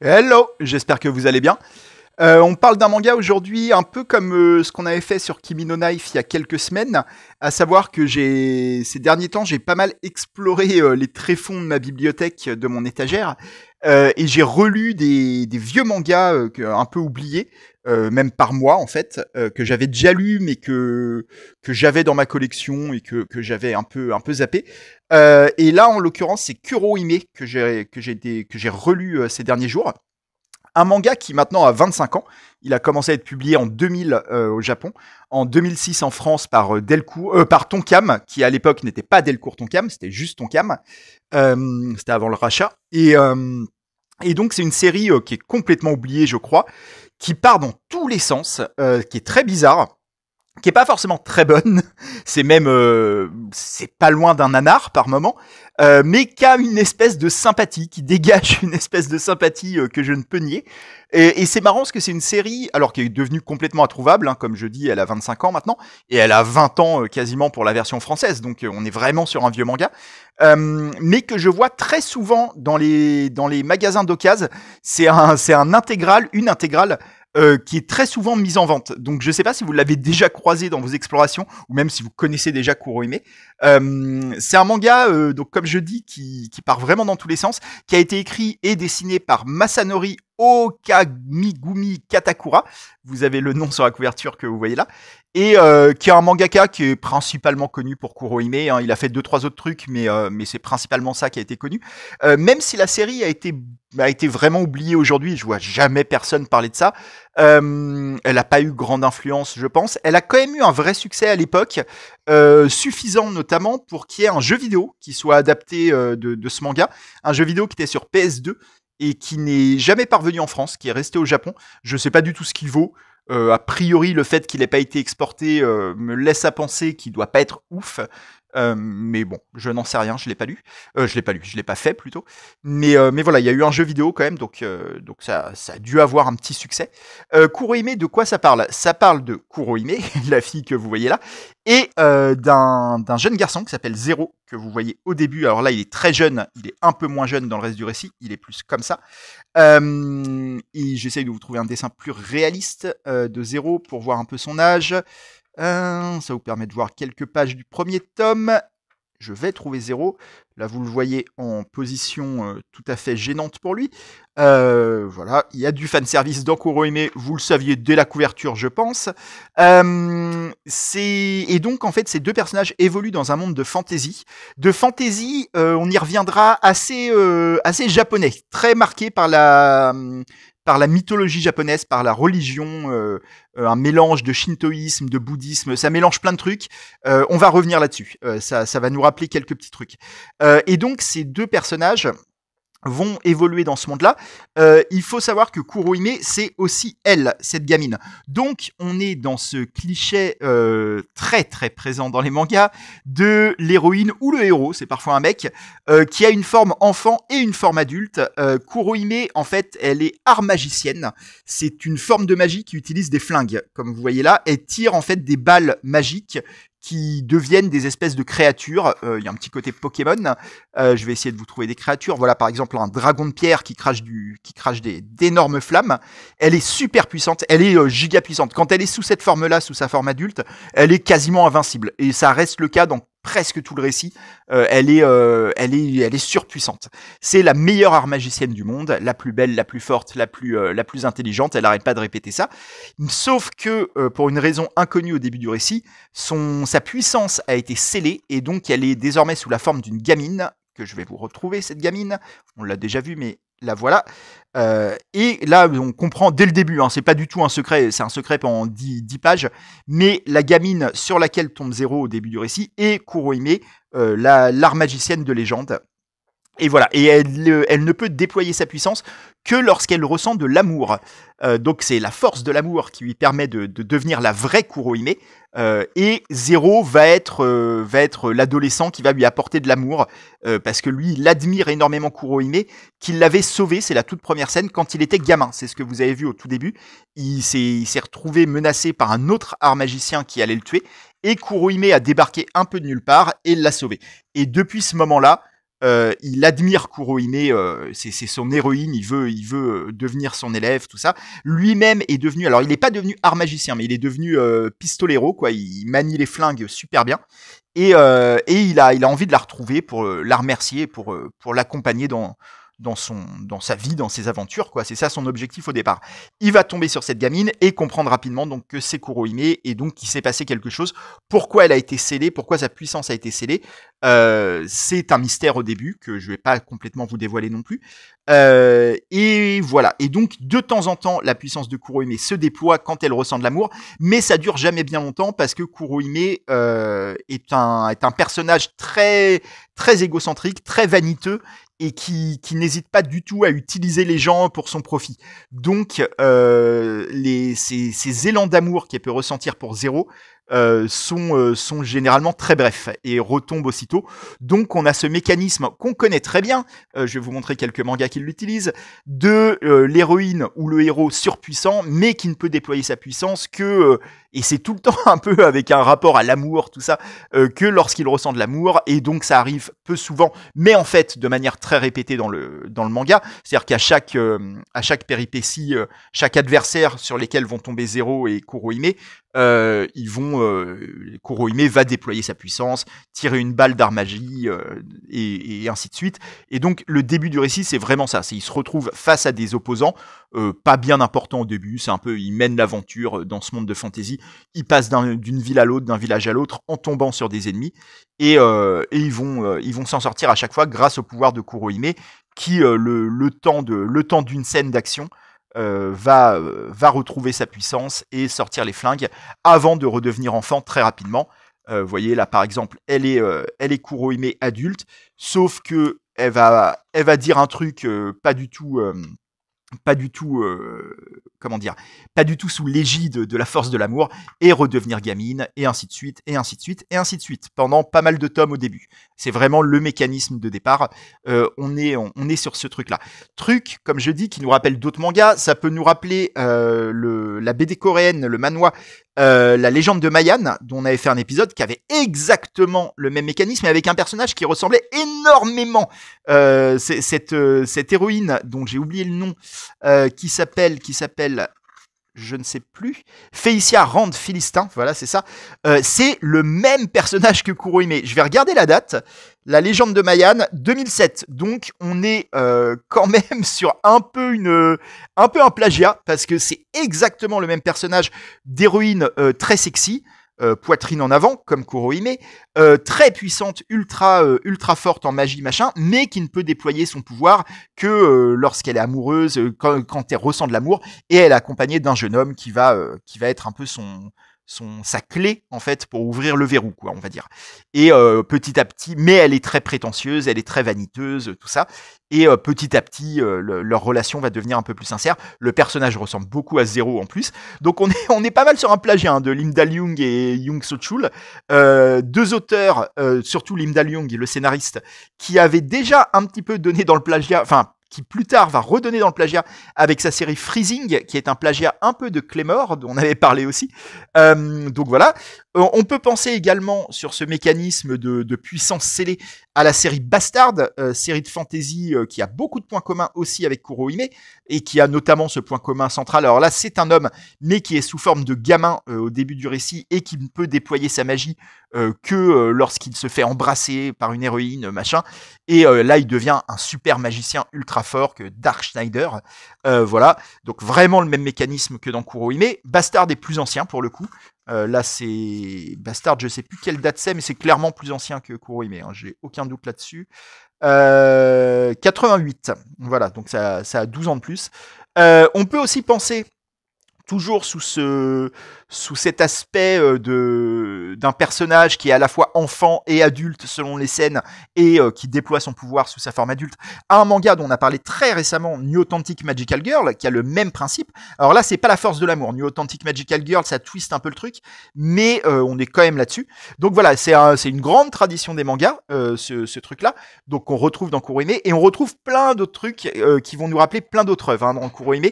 Hello, j'espère que vous allez bien. On parle d'un manga aujourd'hui un peu comme ce qu'on avait fait sur Kimi no Knife il y a quelques semaines, à savoir que ces derniers temps, j'ai pas mal exploré les tréfonds de ma bibliothèque, de mon étagère, et j'ai relu des vieux mangas un peu oubliés, même par moi en fait, que j'avais déjà lu mais que j'avais dans ma collection et que j'avais un peu zappé. Et là, en l'occurrence, c'est Kurohime que j'ai relu ces derniers jours. Un manga qui maintenant a 25 ans. Il a commencé à être publié en 2000 au Japon, en 2006 en France par par Tonkam, qui à l'époque n'était pas Delcourt Tonkam, c'était juste Tonkam. C'était avant le rachat. Et donc c'est une série qui est complètement oubliée, je crois, qui part dans tous les sens, qui est très bizarre, qui est pas forcément très bonne, c'est même c'est pas loin d'un nanar par moment, mais qui a une espèce de sympathie, qui dégage une espèce de sympathie que je ne peux nier. Et c'est marrant parce que c'est une série, alors qui est devenue complètement introuvable, hein, comme je dis, elle a 25 ans maintenant, et elle a 20 ans quasiment pour la version française, donc on est vraiment sur un vieux manga, mais que je vois très souvent dans les magasins d'occasion. C'est un intégral, une intégrale qui est très souvent mise en vente. Donc je ne sais pas si vous l'avez déjà croisé dans vos explorations ou même si vous connaissez déjà Kurohime. C'est un manga, donc comme je dis, qui part vraiment dans tous les sens, qui a été écrit et dessiné par Masanori Okamigumi Katakura. Vous avez le nom sur la couverture que vous voyez là. Et qui est un mangaka qui est principalement connu pour Kurohime. Hein. Il a fait deux trois autres trucs, mais c'est principalement ça qui a été connu. Même si la série a été vraiment oubliée aujourd'hui, je vois jamais personne parler de ça. Elle n'a pas eu grande influence, je pense. Elle a quand même eu un vrai succès à l'époque, suffisant notamment pour qu'il y ait un jeu vidéo qui soit adapté de ce manga. Un jeu vidéo qui était sur PS2 et qui n'est jamais parvenu en France, qui est resté au Japon. Je sais pas du tout ce qu'il vaut. A priori, le fait qu'il n'ait pas été exporté me laisse à penser qu'il doit pas être ouf. Mais bon, je n'en sais rien, je l'ai pas lu. Je l'ai pas fait plutôt. Mais voilà, il y a eu un jeu vidéo quand même, donc ça a dû avoir un petit succès. Kurohime, de quoi ça parle? Ça parle de Kurohime, la fille que vous voyez là, et d'un jeune garçon qui s'appelle Zero, que vous voyez au début. Alors là, il est très jeune, il est un peu moins jeune dans le reste du récit, il est plus comme ça. Et j'essaye de vous trouver un dessin plus réaliste de Zero pour voir un peu son âge. Ça vous permet de voir quelques pages du premier tome. Je vais trouver Zéro. Là, vous le voyez en position tout à fait gênante pour lui. Voilà, il y a du fanservice dans Kurohime, vous le saviez dès la couverture, je pense. Et donc, en fait, ces deux personnages évoluent dans un monde de fantasy. De fantasy, on y reviendra assez japonais, très marqué par la mythologie japonaise, par la religion, un mélange de shintoïsme, de bouddhisme, ça mélange plein de trucs. On va revenir là-dessus. Ça va nous rappeler quelques petits trucs. Et donc, ces deux personnages vont évoluer dans ce monde-là. Il faut savoir que Kurohime, c'est aussi elle, cette gamine. Donc, on est dans ce cliché très très présent dans les mangas de l'héroïne ou le héros, c'est parfois un mec, qui a une forme enfant et une forme adulte. Kurohime, en fait, elle est art magicienne. C'est une forme de magie qui utilise des flingues, comme vous voyez là. Elle tire en fait des balles magiques qui deviennent des espèces de créatures. Il y a un petit côté Pokémon. Je vais essayer de vous trouver des créatures. Voilà, par exemple, un dragon de pierre qui crache d'énormes flammes. Elle est super puissante. Elle est giga puissante. Quand elle est sous cette forme-là, sous sa forme adulte, elle est quasiment invincible. Et ça reste le cas dans presque tout le récit. Elle est surpuissante. C'est la meilleure art magicienne du monde, la plus belle, la plus forte, la plus intelligente. Elle n'arrête pas de répéter ça. Sauf que pour une raison inconnue au début du récit, sa puissance a été scellée et donc elle est désormais sous la forme d'une gamine que je vais vous retrouver, cette gamine. On l'a déjà vue, mais la voilà. Et là, on comprend dès le début, hein, c'est pas du tout un secret, c'est un secret pendant 10 pages, mais la gamine sur laquelle tombe Zéro au début du récit est Kurohime, l'art magicienne de légende. Et voilà, et elle ne peut déployer sa puissance que lorsqu'elle ressent de l'amour. Donc c'est la force de l'amour qui lui permet de devenir la vraie Kurohime. Et Zero va être l'adolescent qui va lui apporter de l'amour, parce que lui, il admire énormément Kurohime, qu'il l'avait sauvé, c'est la toute première scène, quand il était gamin. C'est ce que vous avez vu au tout début. Il s'est retrouvé menacé par un autre art magicien qui allait le tuer, et Kurohime a débarqué un peu de nulle part et l'a sauvé. Et depuis ce moment-là, il admire Kurohime, c'est son héroïne, il veut devenir son élève, tout ça. Lui-même est devenu, alors il n'est pas devenu art magicien, mais il est devenu pistolero, quoi. Il manie les flingues super bien. Et il a envie de la retrouver pour la remercier, pour l'accompagner dans sa vie, dans ses aventures, quoi. C'est ça son objectif au départ. Il va tomber sur cette gamine et comprendre rapidement donc que c'est Kurohime et donc qu'il s'est passé quelque chose. Pourquoi elle a été scellée, pourquoi sa puissance a été scellée. C'est un mystère au début que je vais pas complètement vous dévoiler non plus. Et voilà. Et donc de temps en temps, la puissance de Kurohime se déploie quand elle ressent de l'amour, mais ça dure jamais bien longtemps parce que Kurohime est un personnage très très égocentrique, très vaniteux et qui n'hésite pas du tout à utiliser les gens pour son profit. Donc, ces élans d'amour qu'elle peut ressentir pour Zéro sont généralement très brefs et retombent aussitôt. Donc, on a ce mécanisme qu'on connaît très bien, je vais vous montrer quelques mangas qui l'utilisent, de l'héroïne ou le héros surpuissant, mais qui ne peut déployer sa puissance que... et c'est tout le temps un peu avec un rapport à l'amour, tout ça, que lorsqu'il ressent de l'amour, et donc ça arrive peu souvent, mais en fait de manière très répétée dans le manga, c'est-à-dire qu'à chaque péripétie, chaque adversaire sur lesquels vont tomber Zéro et Kurohime, Kurohime va déployer sa puissance, tirer une balle d'art magie, et ainsi de suite. Et donc le début du récit, c'est vraiment ça, il se retrouve face à des opposants, pas bien importants au début, c'est un peu, il mène l'aventure dans ce monde de fantasy, il passe d'une ville à l'autre, d'un village à l'autre, en tombant sur des ennemis, et ils vont s'en sortir à chaque fois grâce au pouvoir de Kurohime, qui le temps d'une scène d'action va retrouver sa puissance et sortir les flingues avant de redevenir enfant très rapidement. Vous voyez là par exemple, elle est Kurohime adulte, sauf que elle va dire un truc comment dire, pas du tout sous l'égide de la force de l'amour, et redevenir gamine, et ainsi de suite, et ainsi de suite, et ainsi de suite, pendant pas mal de tomes au début. C'est vraiment le mécanisme de départ. On est sur ce truc-là. Truc, comme je dis, qui nous rappelle d'autres mangas. Ça peut nous rappeler la BD coréenne, le manhwa, la légende de Mayan, dont on avait fait un épisode, qui avait exactement le même mécanisme, mais avec un personnage qui ressemblait énormément. Cette héroïne, dont j'ai oublié le nom, qui s'appelle, je ne sais plus, Féicia Rand Philistin, voilà, c'est ça. C'est le même personnage que Kurohime. Je vais regarder la date. La légende de Mayan, 2007. Donc, on est quand même sur un peu un plagiat, parce que c'est exactement le même personnage d'héroïne très sexy. Poitrine en avant, comme Kurohime, très puissante, ultra forte en magie, machin, mais qui ne peut déployer son pouvoir que lorsqu'elle est amoureuse, quand elle ressent de l'amour, et elle est accompagnée d'un jeune homme qui va être un peu sa clé, en fait, pour ouvrir le verrou, quoi, on va dire. Et petit à petit, mais elle est très prétentieuse, elle est très vaniteuse, tout ça. Et petit à petit, leur relation va devenir un peu plus sincère. Le personnage ressemble beaucoup à Zéro en plus. Donc on est pas mal sur un plagiat hein, de Lim Dal-young et Young So-chul. Deux auteurs, surtout Lim Dal-young, le scénariste, qui avaient déjà un petit peu donné dans le plagiat, enfin, qui plus tard va redonner dans le plagiat avec sa série Freezing, qui est un plagiat un peu de Claymore, dont on avait parlé aussi. Donc voilà. On peut penser également sur ce mécanisme de puissance scellée à la série Bastard, série de fantasy qui a beaucoup de points communs aussi avec Kurohime, et qui a notamment ce point commun central. Alors là, c'est un homme, mais qui est sous forme de gamin au début du récit, et qui ne peut déployer sa magie que lorsqu'il se fait embrasser par une héroïne, machin. Et là, il devient un super magicien ultra fort que Dark Schneider. Voilà, donc vraiment le même mécanisme que dans Kurohime. Bastard est plus ancien pour le coup. Là, c'est Bastard, je sais plus quelle date c'est, mais c'est clairement plus ancien que Kurohime, hein, j'ai aucun doute là-dessus. 88, voilà, donc ça a 12 ans de plus. On peut aussi penser, toujours sous cet aspect d'un personnage qui est à la fois enfant et adulte selon les scènes, et qui déploie son pouvoir sous sa forme adulte, à un manga dont on a parlé très récemment, New Authentic Magical Girl, qui a le même principe. Alors là, c'est pas la force de l'amour. New Authentic Magical Girl, ça twiste un peu le truc, mais on est quand même là-dessus. Donc voilà, c'est une grande tradition des mangas, ce truc-là. Donc on retrouve dans Kurohime, et on retrouve plein d'autres trucs qui vont nous rappeler plein d'autres œuvres hein, dans Kurohime.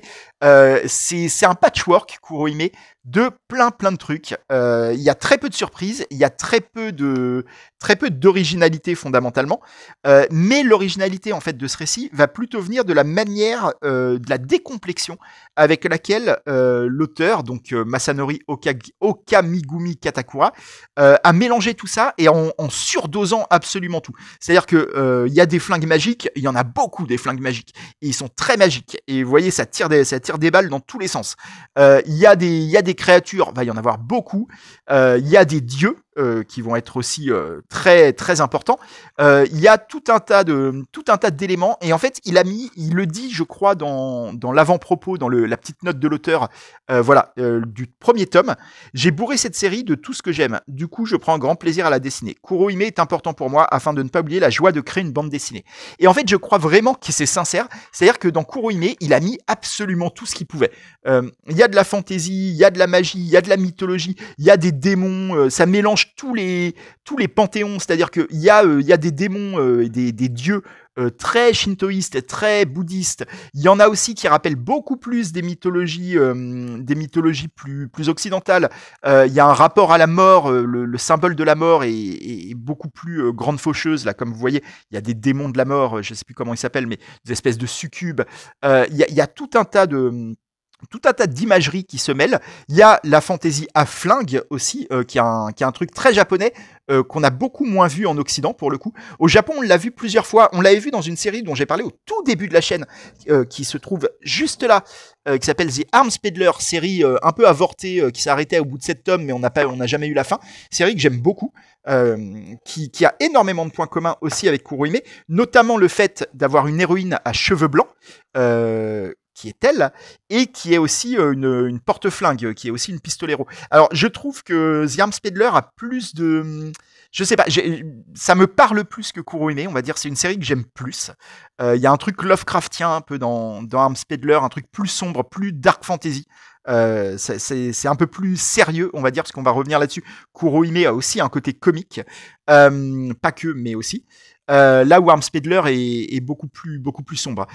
C'est un patchwork, Kurohime, de plein de trucs. Il y a très peu de surprises, il y a très peu d'originalité fondamentalement, mais l'originalité en fait de ce récit va plutôt venir de la manière, de la décomplexion avec laquelle l'auteur, donc Masanori Okamigumi Katakura, a mélangé tout ça et en surdosant absolument tout. C'est-à-dire que il y a des flingues magiques, il y en a beaucoup des flingues magiques, et ils sont très magiques. Et vous voyez, ça tire des balles dans tous les sens. Il y a des créatures, va y en avoir beaucoup. Il y a des dieux qui vont être aussi très importants. Il y a tout un tas d'éléments, et en fait il le dit, je crois, dans l'avant-propos, dans la petite note de l'auteur, du premier tome. J'ai bourré cette série de tout ce que j'aime. Du coup, je prends un grand plaisir à la dessiner. Kurohime est important pour moi afin de ne pas oublier la joie de créer une bande dessinée. Et en fait, je crois vraiment que c'est sincère. C'est-à-dire que dans Kurohime, il a mis absolument tout ce qu'il pouvait. Il y a de la fantaisie, il y a de la magie, il y a de la mythologie, il y a des démons. Ça mélange tous les panthéons. C'est-à-dire qu'il y a des démons et des dieux très shintoïstes, très bouddhistes. Il y en a aussi qui rappellent beaucoup plus des mythologies plus occidentales. Il y a un rapport à la mort, le symbole de la mort est beaucoup plus grande faucheuse. Là, comme vous voyez, il y a des démons de la mort, je ne sais plus comment ils s'appellent, mais des espèces de succubes. Il y a tout un tas d'imageries qui se mêlent. Il y a la fantaisie à flingue aussi, qui est un truc très japonais, qu'on a beaucoup moins vu en Occident pour le coup. Au Japon, on l'a vu plusieurs fois. On l'avait vu dans une série dont j'ai parlé au tout début de la chaîne, qui se trouve juste là, qui s'appelle The Arms Peddler, série un peu avortée, qui s'est arrêtée au bout de 7 tomes, mais on n'a jamais eu la fin. Série que j'aime beaucoup, qui a énormément de points communs aussi avec Kurohime, notamment le fait d'avoir une héroïne à cheveux blancs, qui est elle, et qui est aussi une porte-flingue, qui est aussi une pistolero. Alors, je trouve que The Arms Peddler a plus de... Je sais pas, ça me parle plus que Kurohime, on va dire, c'est une série que j'aime plus. Il y a un truc Lovecraftien un peu dans Arms Peddler, un truc plus sombre, plus dark fantasy. C'est un peu plus sérieux, on va dire, parce qu'on va revenir là-dessus. Kurohime a aussi un côté comique, pas que, mais aussi. Là où Arms Peddler est beaucoup plus sombre.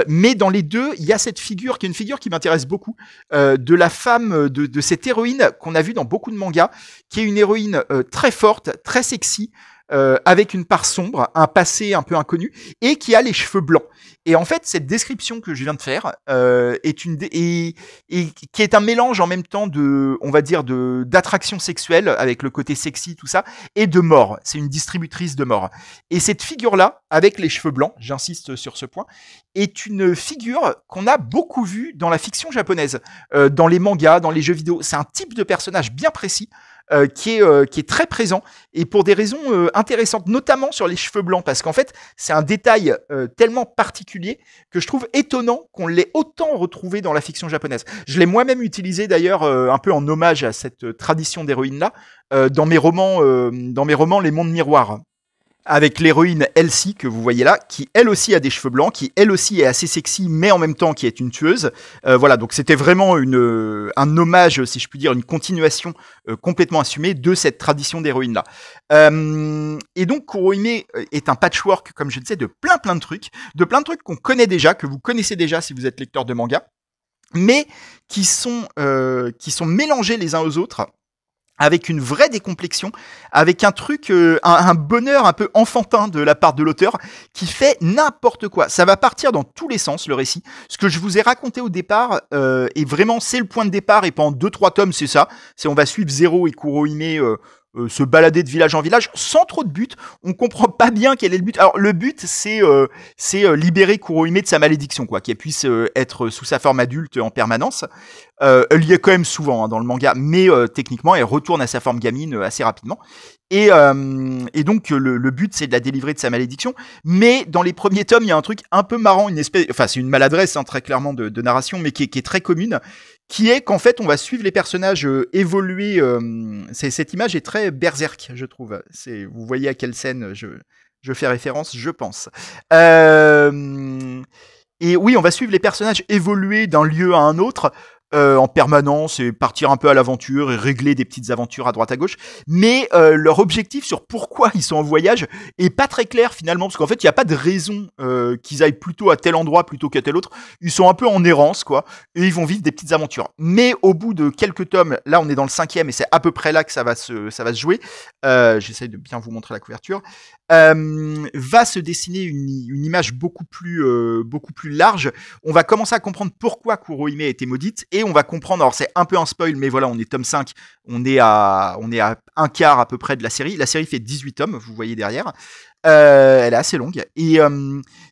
Mais dans les deux, il y a cette figure qui est une figure qui m'intéresse beaucoup, de la femme, de cette héroïne qu'on a vue dans beaucoup de mangas, qui est une héroïne très forte, très sexy, avec une part sombre, un passé un peu inconnu, et qui a les cheveux blancs. Et en fait, cette description que je viens de faire qui est un mélange en même temps on va dire, d'attraction sexuelle avec le côté sexy, tout ça, et de mort. C'est une distributrice de mort. Et cette figure-là, avec les cheveux blancs, j'insiste sur ce point, est une figure qu'on a beaucoup vue dans la fiction japonaise, dans les mangas, dans les jeux vidéo. C'est un type de personnage bien précis, qui est très présent, et pour des raisons intéressantes, notamment sur les cheveux blancs, parce qu'en fait c'est un détail tellement particulier que je trouve étonnant qu'on l'ait autant retrouvé dans la fiction japonaise. Je l'ai moi-même utilisé d'ailleurs un peu en hommage à cette tradition d'héroïne là, dans mes romans Les Mondes Miroirs, avec l'héroïne Elsie que vous voyez là, qui elle aussi a des cheveux blancs, qui elle aussi est assez sexy, mais en même temps qui est une tueuse. Voilà, donc c'était vraiment un hommage, si je puis dire, une continuation complètement assumée de cette tradition d'héroïne là. Et donc Kurohime est un patchwork, comme je disais, de plein de trucs qu'on connaît déjà, que vous connaissez déjà si vous êtes lecteur de manga, mais qui sont mélangés les uns aux autres, avec une vraie décomplexion, avec un truc, un bonheur un peu enfantin de la part de l'auteur, qui fait n'importe quoi. Ça va partir dans tous les sens, le récit. Ce que je vous ai raconté au départ, et vraiment, c'est le point de départ, et pendant 2-3 tomes, c'est ça. On va suivre Zero et Kurohime se balader de village en village, sans trop de but. On comprend pas bien quel est le but. Alors, le but, c'est libérer Kurohime de sa malédiction, quoi, qu'elle puisse être sous sa forme adulte en permanence. Elle y est quand même souvent dans le manga, mais techniquement, elle retourne à sa forme gamine assez rapidement. Et donc le but, c'est de la délivrer de sa malédiction. Mais dans les premiers tomes, il y a un truc un peu marrant, c'est une maladresse, très clairement de narration, mais qui est très commune, qui est qu'en fait, on va suivre les personnages évoluer. Cette image est très berserk, je trouve. Vous voyez à quelle scène je fais référence, je pense. Et oui, on va suivre les personnages évoluer d'un lieu à un autre, en permanence et partir un peu à l'aventure et régler des petites aventures à droite à gauche. Mais leur objectif sur pourquoi ils sont en voyage est pas très clair finalement, parce qu'en fait il n'y a pas de raison qu'ils aillent plutôt à tel endroit plutôt qu'à tel autre. Ils sont un peu en errance quoi, et ils vont vivre des petites aventures. Mais au bout de quelques tomes, là on est dans le 5e et c'est à peu près là que ça va se jouer. J'essaye de bien vous montrer la couverture. Va se dessiner une image beaucoup plus large. On va commencer à comprendre pourquoi Kurohime a été maudite et on va comprendre, alors c'est un peu un spoil mais voilà, on est tome 5, on est à un quart à peu près de la série. La série fait 18 tomes, vous voyez derrière. Elle est assez longue et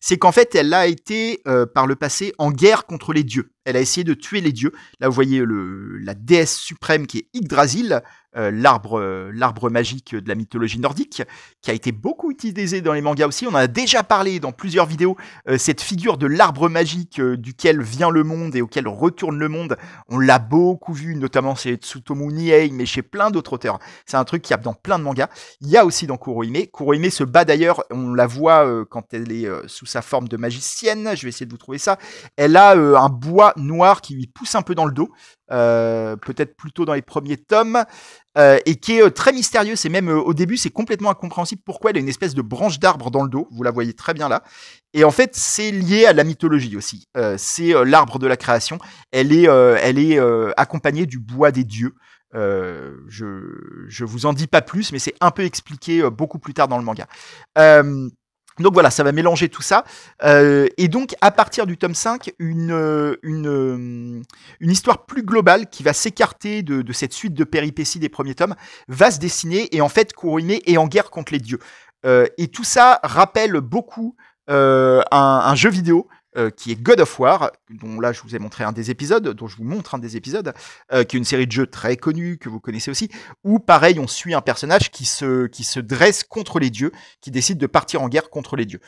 c'est qu'en fait elle a été par le passé en guerre contre les dieux. Elle a essayé de tuer les dieux. Là vous voyez la déesse suprême qui est Yggdrasil, l'arbre magique de la mythologie nordique, qui a été beaucoup utilisé dans les mangas aussi. On en a déjà parlé dans plusieurs vidéos. Cette figure de l'arbre magique duquel vient le monde et auquel retourne le monde, on l'a beaucoup vu, notamment chez Tsutomu Nihei, mais chez plein d'autres auteurs. C'est un truc qu'il y a dans plein de mangas. Il y a aussi dans Kurohime. Kurohime se bat d'ailleurs, on la voit quand elle est sous sa forme de magicienne. Je vais essayer de vous trouver ça. Elle a un bois noir qui lui pousse un peu dans le dos. Peut-être plutôt dans les premiers tomes, et qui est très mystérieux. C'est même au début, c'est complètement incompréhensible pourquoi elle a une espèce de branche d'arbre dans le dos. Vous la voyez très bien là. Et en fait, c'est lié à la mythologie aussi. C'est l'arbre de la création. Elle est accompagnée du bois des dieux. Je vous en dis pas plus, mais c'est un peu expliqué beaucoup plus tard dans le manga. Donc voilà, ça va mélanger tout ça. Et donc, à partir du tome 5, une histoire plus globale qui va s'écarter de cette suite de péripéties des premiers tomes va se dessiner. Et en fait, Kurohime est en guerre contre les dieux. Et tout ça rappelle beaucoup un jeu vidéo qui est God of War, dont là je vous ai montré un des épisodes, dont je vous montre un des épisodes, qui est une série de jeux très connue, que vous connaissez aussi, où pareil on suit un personnage qui se dresse contre les dieux, qui décide de partir en guerre contre les dieux.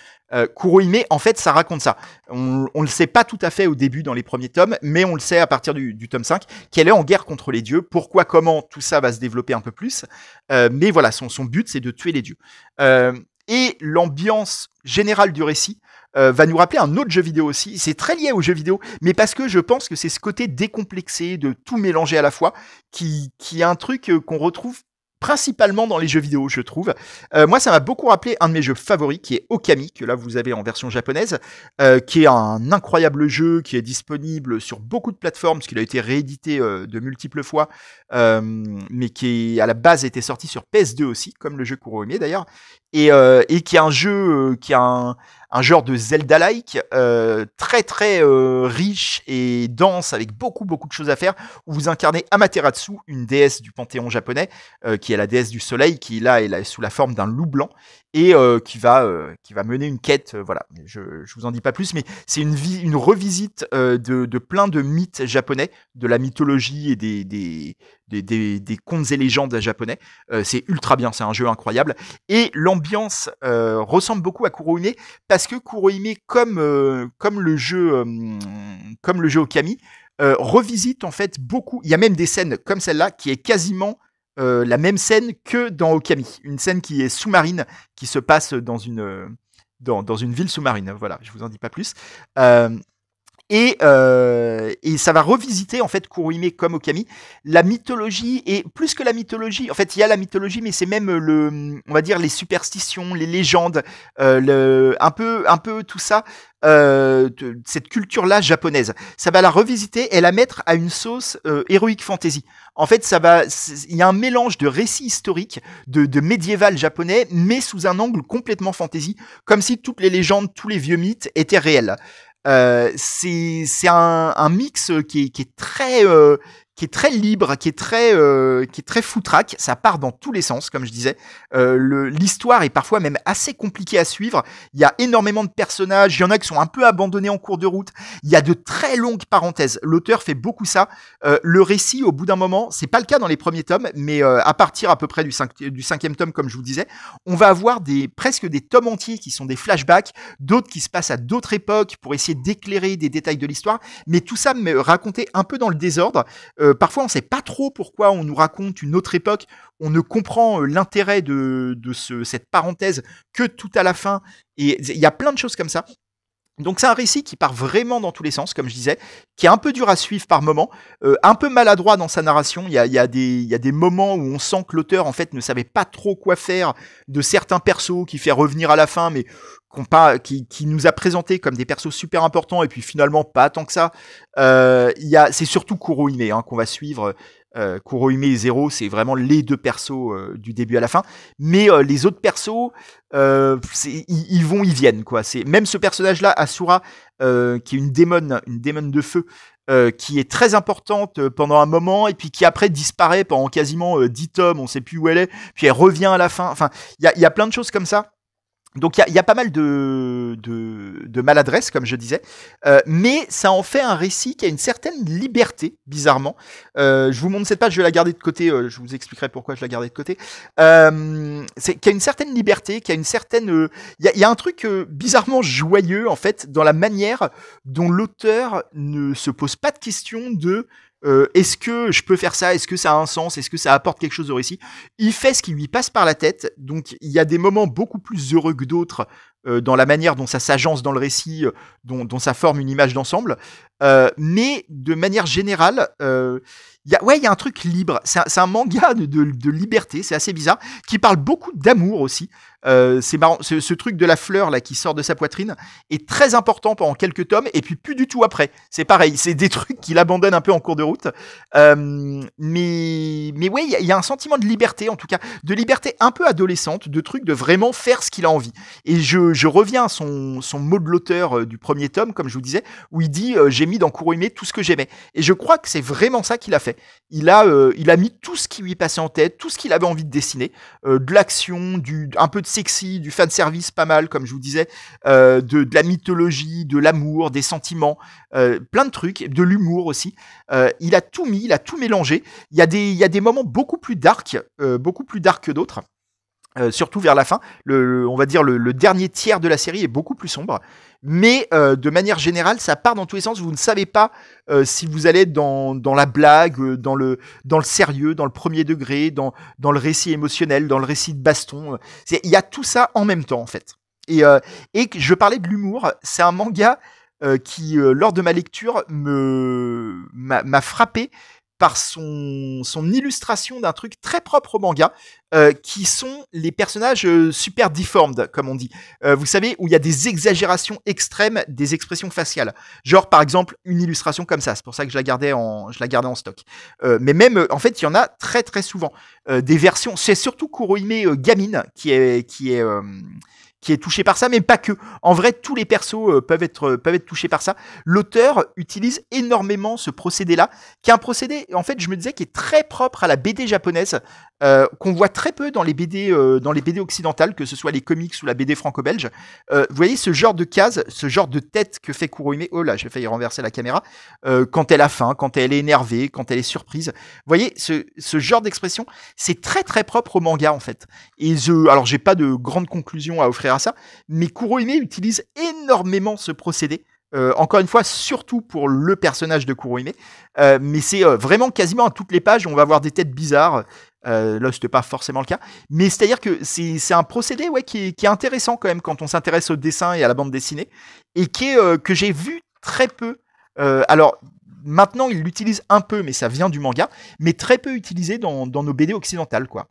Kurohime, en fait, ça raconte ça. On le sait pas tout à fait au début dans les premiers tomes, mais on le sait à partir du tome 5, qu'elle est en guerre contre les dieux. Pourquoi, comment, tout ça va se développer un peu plus. Mais voilà, son but, c'est de tuer les dieux. Et l'ambiance générale du récit va nous rappeler un autre jeu vidéo aussi. C'est très lié au jeu vidéo, mais parce que je pense que c'est ce côté décomplexé, de tout mélanger à la fois, qui est un truc qu'on retrouve principalement dans les jeux vidéo, je trouve. Moi, ça m'a beaucoup rappelé un de mes jeux favoris, qui est Okami, que là, vous avez en version japonaise, qui est un incroyable jeu, qui est disponible sur beaucoup de plateformes, parce qu'il a été réédité de multiples fois, mais qui, à la base, était sorti sur PS2 aussi, comme le jeu Kurohime d'ailleurs, et qui est un jeu qui a un genre de Zelda-like, très très riche et dense, avec beaucoup de choses à faire, où vous incarnez Amaterasu, une déesse du panthéon japonais, qui est la déesse du soleil, qui là est sous la forme d'un loup blanc, et qui va mener une quête. Voilà, je vous en dis pas plus, mais c'est une revisite de plein de mythes japonais, de la mythologie et des contes et légendes japonais. C'est ultra bien, c'est un jeu incroyable, et l'ambiance ressemble beaucoup à Kurohime, parce que Kurohime, comme le jeu Okami, revisite en fait beaucoup. Il y a même des scènes comme celle-là qui est quasiment la même scène que dans Okami, une scène qui est sous-marine, qui se passe dans une ville sous-marine. Voilà, je vous en dis pas plus. Et ça va revisiter en fait Kurohime comme Okami, la mythologie, et plus que la mythologie, en fait il y a la mythologie, mais c'est même on va dire les superstitions, les légendes, un peu tout ça, cette culture-là japonaise. Ça va la revisiter et la mettre à une sauce héroïque fantasy. En fait, il y a un mélange de récits historiques, de médiéval japonais, mais sous un angle complètement fantasy, comme si toutes les légendes, tous les vieux mythes étaient réels. C'est un mix qui est très libre, qui est très foutraque. Ça part dans tous les sens, comme je disais. L'histoire est parfois même assez compliquée à suivre. Il y a énormément de personnages. Il y en a qui sont un peu abandonnés en cours de route. Il y a de très longues parenthèses. L'auteur fait beaucoup ça. Le récit, au bout d'un moment, c'est pas le cas dans les premiers tomes, mais à partir à peu près du 5e tome, comme je vous disais, on va avoir presque des tomes entiers qui sont des flashbacks, d'autres qui se passent à d'autres époques pour essayer d'éclairer des détails de l'histoire. Mais tout ça me raconté un peu dans le désordre. Parfois, on ne sait pas trop pourquoi on nous raconte une autre époque. On ne comprend l'intérêt de cette parenthèse que tout à la fin. Et il y a plein de choses comme ça. Donc c'est un récit qui part vraiment dans tous les sens, comme je disais, qui est un peu dur à suivre par moments, un peu maladroit dans sa narration. Il y a des moments où on sent que l'auteur en fait ne savait pas trop quoi faire de certains persos qui fait revenir à la fin, mais qui nous a présenté comme des persos super importants et puis finalement pas tant que ça. C'est surtout Kurohime qu'on va suivre. Kurohime et Zero, c'est vraiment les deux persos du début à la fin. Mais les autres persos, ils vont, ils viennent quoi. C'est même ce personnage-là, Asura, qui est une démon de feu, qui est très importante pendant un moment et puis qui après disparaît pendant quasiment 10 tomes. On sait plus où elle est. Puis elle revient à la fin. Enfin, il y a plein de choses comme ça. Donc il y a pas mal de maladresse, comme je disais, mais ça en fait un récit qui a une certaine liberté, bizarrement. Je vous montre cette page, je vais la garder de côté, je vous expliquerai pourquoi je la gardais de côté. Qui a une certaine liberté, qui a une certaine... Il y a un truc bizarrement joyeux, en fait, dans la manière dont l'auteur ne se pose pas de questions de... est-ce que je peux faire ça? Est-ce que ça a un sens? Est-ce que ça apporte quelque chose au récit? Il fait ce qui lui passe par la tête. Donc, il y a des moments beaucoup plus heureux que d'autres dans la manière dont ça s'agence dans le récit, dont ça forme une image d'ensemble. Mais de manière générale, il y a un truc libre. C'est un manga de liberté, c'est assez bizarre, qui parle beaucoup d'amour aussi. C'est marrant, ce truc de la fleur là qui sort de sa poitrine est très important pendant quelques tomes et puis plus du tout après. C'est pareil, c'est des trucs qu'il abandonne un peu en cours de route. Mais ouais, il y a un sentiment de liberté, en tout cas, de liberté un peu adolescente, de truc de vraiment faire ce qu'il a envie. Et je reviens à son mot de l'auteur du premier tome, comme je vous disais, où il dit j'ai mis dans Kurohime tout ce que j'aimais. Et je crois que c'est vraiment ça qu'il a fait. Il a mis tout ce qui lui passait en tête, tout ce qu'il avait envie de dessiner, de l'action, un peu de sexy, du fanservice pas mal, comme je vous disais, de la mythologie, de l'amour, des sentiments, plein de trucs, de l'humour aussi. Il a tout mis, il a tout mélangé. Il y a des moments beaucoup plus dark que d'autres. Surtout vers la fin, on va dire le dernier tiers de la série est beaucoup plus sombre, mais de manière générale, ça part dans tous les sens. Vous ne savez pas si vous allez être dans la blague, dans le sérieux, dans le premier degré, dans le récit émotionnel, dans le récit de baston. Il y a tout ça en même temps en fait. Et je parlais de l'humour. C'est un manga qui, lors de ma lecture, m'a frappé par son illustration d'un truc très propre au manga, qui sont les personnages super deformed, comme on dit. Vous savez, où il y a des exagérations extrêmes des expressions faciales. Genre, par exemple, une illustration comme ça. C'est pour ça que je la gardais en stock. Mais même, en fait, il y en a très très souvent. Des versions, c'est surtout Kurohime gamine qui est touché par ça, mais pas que. En vrai, tous les persos peuvent être touchés par ça. L'auteur utilise énormément ce procédé-là, qui est un procédé, en fait, je me disais, qui est très propre à la BD japonaise, qu'on voit très peu dans les BD occidentales, que ce soit les comics ou la BD franco-belge. Vous voyez ce genre de case, ce genre de tête que fait Kurohime. Oh là, j'ai failli renverser la caméra. Quand elle a faim, quand elle est énervée, quand elle est surprise. Vous voyez, ce genre d'expression, c'est très très propre au manga en fait. Et alors j'ai pas de grandes conclusions à offrir à ça, mais Kurohime utilise énormément ce procédé. Encore une fois, surtout pour le personnage de Kurohime, mais c'est vraiment quasiment à toutes les pages, on va avoir des têtes bizarres. Là, c'était pas forcément le cas, mais c'est-à-dire que c'est un procédé qui est intéressant quand même quand on s'intéresse au dessin et à la bande dessinée, et que j'ai vu très peu. Alors maintenant, il l'utilise un peu, mais ça vient du manga, mais très peu utilisé dans nos BD occidentales, quoi.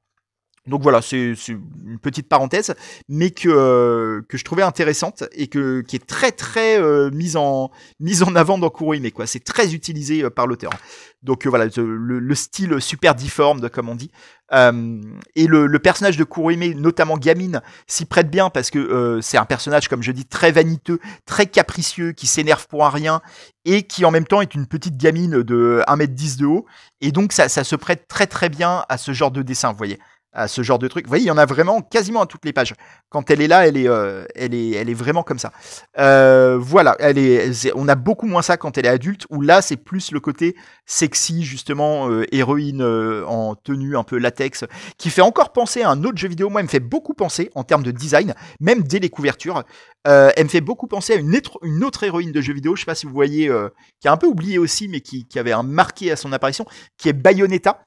Donc voilà, c'est une petite parenthèse, mais que je trouvais intéressante et qui est très très mise en avant dans Kurohime, quoi. C'est très utilisé par l'auteur. Donc voilà, le style super deformed, comme on dit. Et le personnage de Kurohime, notamment Gamine, s'y prête bien parce que c'est un personnage, comme je dis, très vaniteux, très capricieux, qui s'énerve pour un rien et qui en même temps est une petite gamine de 1m10 de haut. Et donc ça se prête très très bien à ce genre de dessin, vous voyez. À ce genre de truc. Vous voyez, il y en a vraiment quasiment à toutes les pages. Quand elle est là, elle est vraiment comme ça. Voilà, on a beaucoup moins ça quand elle est adulte, où là, c'est plus le côté sexy, justement, héroïne en tenue un peu latex, qui fait encore penser à un autre jeu vidéo. Moi, elle me fait beaucoup penser en termes de design, même dès les couvertures. Elle me fait beaucoup penser à une autre héroïne de jeu vidéo, je sais pas si vous voyez, qui a un peu oublié aussi, mais qui avait un marqué à son apparition, qui est Bayonetta.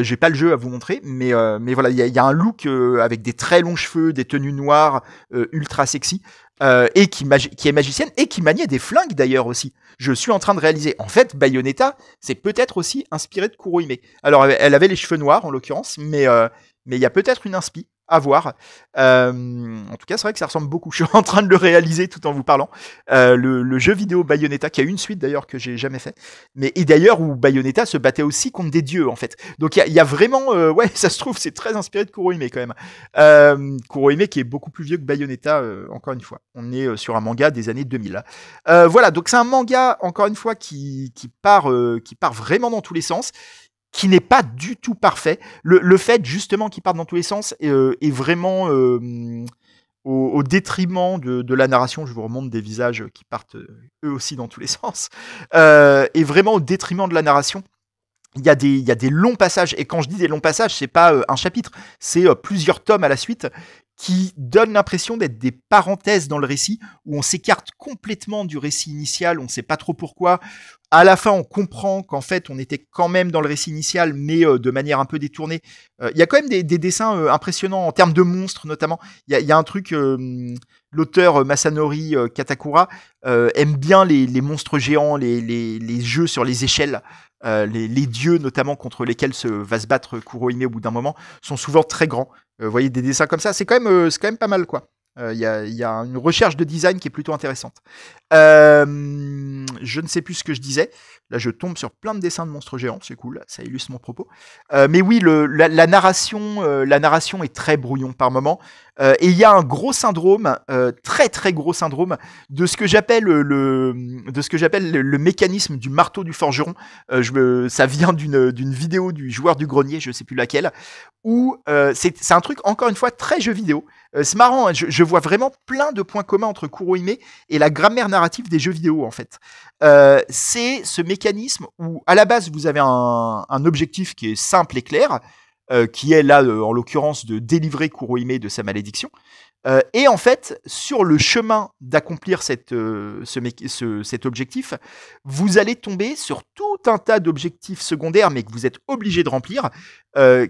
J'ai pas le jeu à vous montrer, mais voilà, il y a un look avec des très longs cheveux, des tenues noires, ultra sexy. et qui est magicienne et qui maniait des flingues d'ailleurs aussi. Je suis en train de réaliser. En fait, Bayonetta, c'est peut-être aussi inspiré de Kurohime. Alors, elle avait les cheveux noirs en l'occurrence, mais il y a peut-être une inspi à voir. En tout cas, c'est vrai que ça ressemble beaucoup. Je suis en train de le réaliser tout en vous parlant. Le jeu vidéo Bayonetta, qui a une suite d'ailleurs que j'ai jamais fait, et d'ailleurs où Bayonetta se battait aussi contre des dieux en fait. Donc il y a vraiment, ouais, ça se trouve, c'est très inspiré de Kurohime quand même. Kurohime qui est beaucoup plus vieux que Bayonetta, encore une fois. On est sur un manga des années 2000. Voilà, donc c'est un manga encore une fois qui part vraiment dans tous les sens, qui n'est pas du tout parfait. Le fait justement qu'il parte dans tous les sens est vraiment au détriment de la narration. Je vous remonte des visages qui partent eux aussi dans tous les sens. Et vraiment au détriment de la narration. Il y a des longs passages, et quand je dis des longs passages, c'est pas un chapitre, c'est plusieurs tomes à la suite qui donnent l'impression d'être des parenthèses dans le récit, où on s'écarte complètement du récit initial, on ne sait pas trop pourquoi. À la fin, on comprend qu'en fait, on était quand même dans le récit initial, mais de manière un peu détournée. Il y a quand même des dessins impressionnants en termes de monstres, notamment. Il y a un truc, l'auteur Masanori Katakura aime bien les monstres géants, les jeux sur les échelles. Les dieux, notamment, contre lesquels va se battre Kurohime au bout d'un moment, sont souvent très grands. Vous voyez des dessins comme ça, c'est quand même pas mal, quoi. Il y a une recherche de design qui est plutôt intéressante. Je ne sais plus ce que je disais. Là, je tombe sur plein de dessins de monstres géants, c'est cool, ça illustre mon propos. Mais oui, la narration est très brouillon par moment. Et il y a un gros syndrome, très très gros syndrome, de ce que j'appelle le mécanisme du marteau du forgeron. Ça vient d'une vidéo du joueur du grenier, je sais plus laquelle, où c'est un truc encore une fois très jeu vidéo. C'est marrant, hein, je vois vraiment plein de points communs entre Kurohime et la grammaire narrative des jeux vidéo en fait. C'est ce mécanisme où à la base vous avez un objectif qui est simple et clair, qui est là en l'occurrence de délivrer Kurohime de sa malédiction. Et en fait, sur le chemin d'accomplir cet objectif, vous allez tomber sur tout un tas d'objectifs secondaires, mais que vous êtes obligé de remplir,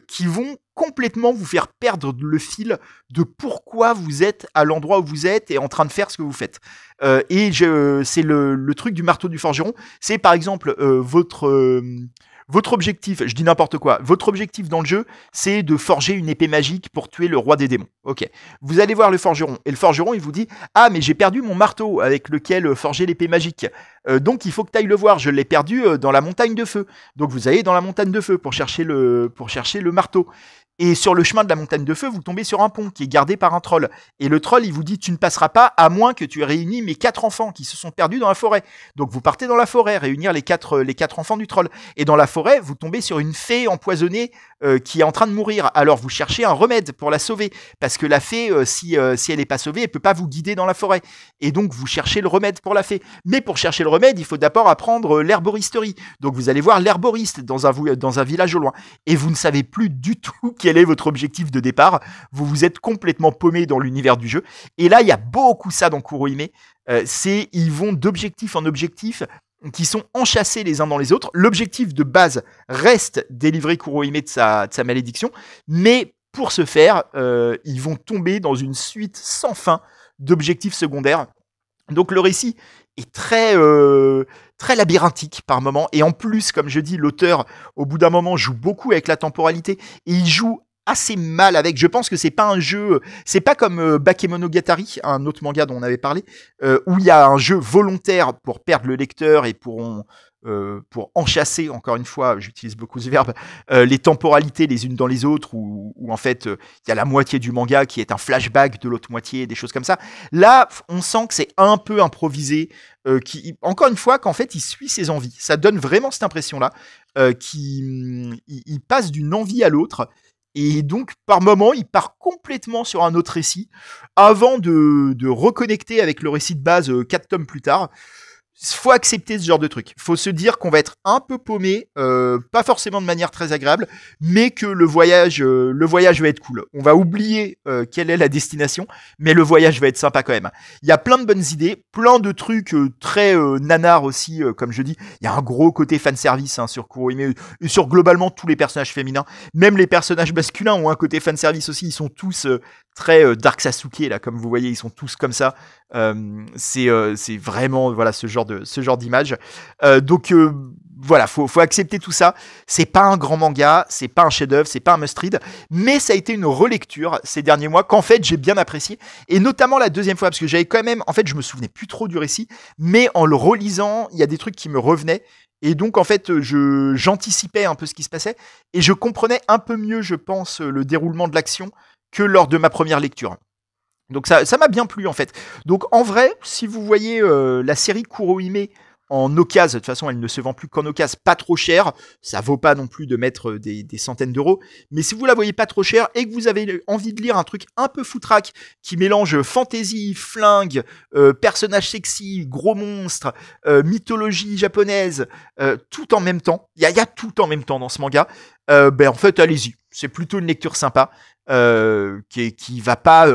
qui vont complètement vous faire perdre le fil de pourquoi vous êtes à l'endroit où vous êtes et en train de faire ce que vous faites. C'est le truc du marteau du forgeron. C'est par exemple votre objectif, je dis n'importe quoi, votre objectif dans le jeu, c'est de forger une épée magique pour tuer le roi des démons. Ok. Vous allez voir le forgeron, et le forgeron, il vous dit « Ah, mais j'ai perdu mon marteau avec lequel forger l'épée magique. Donc il faut que tu ailles le voir, je l'ai perdu dans la montagne de feu. » Donc vous allez dans la montagne de feu pour chercher le marteau. Et sur le chemin de la montagne de feu, vous tombez sur un pont qui est gardé par un troll. Et le troll, il vous dit, tu ne passeras pas à moins que tu aies réuni mes 4 enfants qui se sont perdus dans la forêt. Donc vous partez dans la forêt, réunir les quatre enfants du troll. Et dans la forêt, vous tombez sur une fée empoisonnée qui est en train de mourir. Alors vous cherchez un remède pour la sauver. Parce que la fée, si elle n'est pas sauvée, elle peut pas vous guider dans la forêt. Et donc vous cherchez le remède pour la fée. Mais pour chercher le remède, il faut d'abord apprendre l'herboristerie. Donc vous allez voir l'herboriste dans un village au loin. Et vous ne savez plus du tout quel est votre objectif de départ. Vous vous êtes complètement paumé dans l'univers du jeu. Et là, il y a beaucoup ça dans Kurohime. Ils vont d'objectif en objectif qui sont enchâssés les uns dans les autres. L'objectif de base reste délivrer Kurohime de sa malédiction. Mais pour ce faire, ils vont tomber dans une suite sans fin d'objectifs secondaires. Donc le récit est très labyrinthique par moment. Et en plus, comme je dis, l'auteur, au bout d'un moment, joue beaucoup avec la temporalité. Et il joue assez mal avec. Je pense que c'est pas un jeu. C'est pas comme Bakemonogatari, un autre manga dont on avait parlé, où il y a un jeu volontaire pour perdre le lecteur et pour enchasser, encore une fois, j'utilise beaucoup ce verbe, les temporalités les unes dans les autres, où en fait, il y a la moitié du manga qui est un flashback de l'autre moitié, des choses comme ça. Là, on sent que c'est un peu improvisé, encore une fois, qu'en fait, il suit ses envies. Ça donne vraiment cette impression-là, qu'il passe d'une envie à l'autre, et donc, par moment, il part complètement sur un autre récit, avant de reconnecter avec le récit de base 4 tomes plus tard. faut accepter ce genre de truc. Faut se dire qu'on va être un peu paumé, pas forcément de manière très agréable, mais que le voyage va être cool. On va oublier quelle est la destination, mais le voyage va être sympa quand même. Il y a plein de bonnes idées, plein de trucs très nanars aussi, comme je dis. Il y a un gros côté fanservice sur Kurohime, et sur globalement tous les personnages féminins. Même les personnages masculins ont un côté fanservice aussi. Ils sont tous très Dark Sasuke, là, comme vous voyez, ils sont tous comme ça. C'est vraiment voilà ce genre d'image. Donc voilà, faut accepter tout ça. C'est pas un grand manga, c'est pas un chef-d'œuvre, c'est pas un must-read, mais ça a été une relecture ces derniers mois qu'en fait j'ai bien apprécié, et notamment la deuxième fois parce que j'avais quand même, en fait, je me souvenais plus trop du récit, mais en le relisant, il y a des trucs qui me revenaient. Et donc, en fait, j'anticipais un peu ce qui se passait et je comprenais un peu mieux, je pense, le déroulement de l'action que lors de ma première lecture. Donc ça m'a bien plu en fait. Donc en vrai, si vous voyez la série Kurohime en occasion, de toute façon elle ne se vend plus qu'en occasion, pas trop cher, ça vaut pas non plus de mettre des centaines d'euros, mais si vous la voyez pas trop cher et que vous avez envie de lire un truc un peu foutraque qui mélange fantasy, flingue, personnages sexy, gros monstres, mythologie japonaise, tout en même temps, il y a tout en même temps dans ce manga, ben en fait allez-y, c'est plutôt une lecture sympa. Qui va pas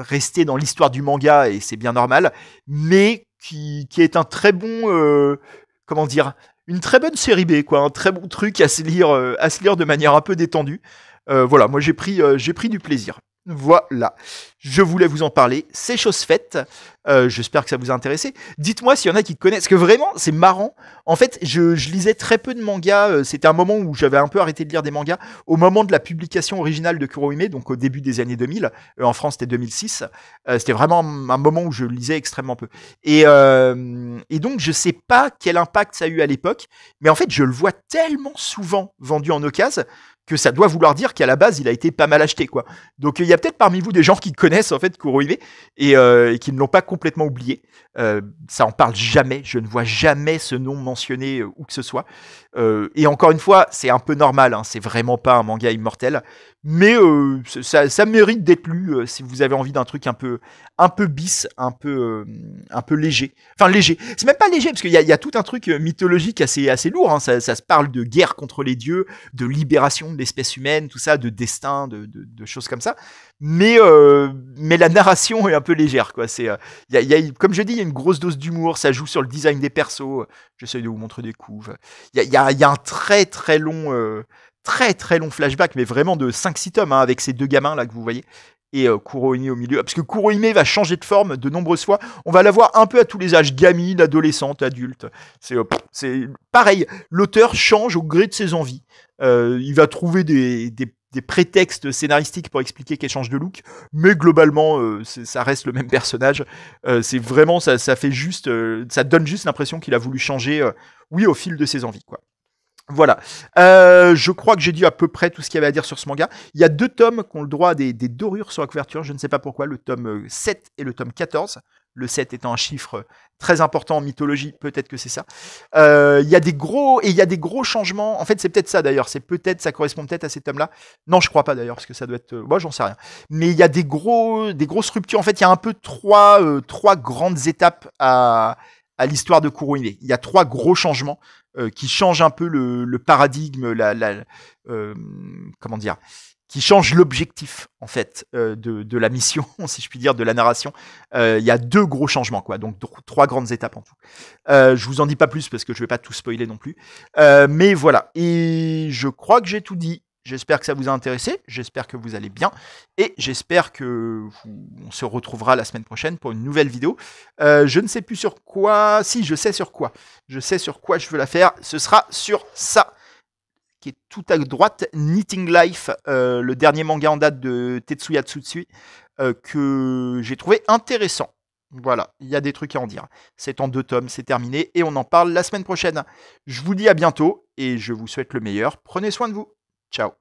rester dans l'histoire du manga et c'est bien normal, mais qui est un très bon comment dire, une très bonne série B quoi, un très bon truc à se lire de manière un peu détendue. Voilà, moi j'ai pris du plaisir. Voilà, je voulais vous en parler, c'est chose faite, j'espère que ça vous a intéressé. Dites-moi s'il y en a qui connaissent, parce que vraiment c'est marrant, en fait je lisais très peu de mangas, c'était un moment où j'avais un peu arrêté de lire des mangas, au moment de la publication originale de Kurohime, donc au début des années 2000, en France c'était 2006, c'était vraiment un moment où je lisais extrêmement peu. Et donc je sais pas quel impact ça a eu à l'époque, mais en fait je le vois tellement souvent vendu en occasion, que ça doit vouloir dire qu'à la base, il a été pas mal acheté, quoi. Donc, il y a peut-être parmi vous des gens qui connaissent, en fait, Kurohime et qui ne l'ont pas complètement oublié. Ça en parle jamais. Je ne vois jamais ce nom mentionné où que ce soit. Et encore une fois, c'est un peu normal, hein, c'est vraiment pas un manga immortel. Mais ça mérite d'être lu si vous avez envie d'un truc un peu bis, un peu léger. Enfin, léger. C'est même pas léger, parce qu'il y a tout un truc mythologique assez lourd. Hein. Ça se parle de guerre contre les dieux, de libération de l'espèce humaine, tout ça, de destin, de choses comme ça. Mais la narration est un peu légère, quoi. Comme je dis, il y a une grosse dose d'humour, ça joue sur le design des persos. J'essaie de vous montrer des coups. Il y a un très très long flashback, mais vraiment de 5-6 tomes, hein, avec ces deux gamins là que vous voyez. Et Kurohime au milieu. Parce que Kurohime va changer de forme de nombreuses fois. On va la voir un peu à tous les âges, gamine, adolescente, adulte. C'est pareil, l'auteur change au gré de ses envies. Il va trouver des prétextes scénaristiques pour expliquer qu'elle change de look, mais globalement, ça reste le même personnage. C'est vraiment, ça fait juste, ça donne juste l'impression qu'il a voulu changer, oui, au fil de ses envies, quoi. Voilà. Je crois que j'ai dit à peu près tout ce qu'il y avait à dire sur ce manga. Il y a 2 tomes qui ont le droit à des dorures sur la couverture. Je ne sais pas pourquoi. Le tome 7 et le tome 14. Le 7 étant un chiffre très important en mythologie. Peut-être que c'est ça. Il y a des gros changements. En fait, c'est peut-être ça d'ailleurs. Ça correspond peut-être à ces tomes-là. Non, je crois pas d'ailleurs, parce que ça doit être. Moi, j'en sais rien. Mais il y a des grosses ruptures. En fait, il y a un peu trois grandes étapes à l'histoire de Kurohime. Il y a 3 gros changements qui changent un peu le paradigme, comment dire, qui change l'objectif en fait de la mission, si je puis dire, de la narration. Il y a 2 gros changements, quoi, donc 3 grandes étapes en tout. Je vous en dis pas plus parce que je vais pas tout spoiler non plus. Mais voilà, et je crois que j'ai tout dit. J'espère que ça vous a intéressé, j'espère que vous allez bien, et j'espère on se retrouvera la semaine prochaine pour une nouvelle vidéo. Je ne sais plus sur quoi, si je sais sur quoi, je veux la faire, ce sera sur ça, qui est tout à droite, Knitting Life, le dernier manga en date de Tetsuya Tsutsui, que j'ai trouvé intéressant. Voilà, il y a des trucs à en dire. C'est en 2 tomes, c'est terminé, et on en parle la semaine prochaine. Je vous dis à bientôt, et je vous souhaite le meilleur, prenez soin de vous. Ciao.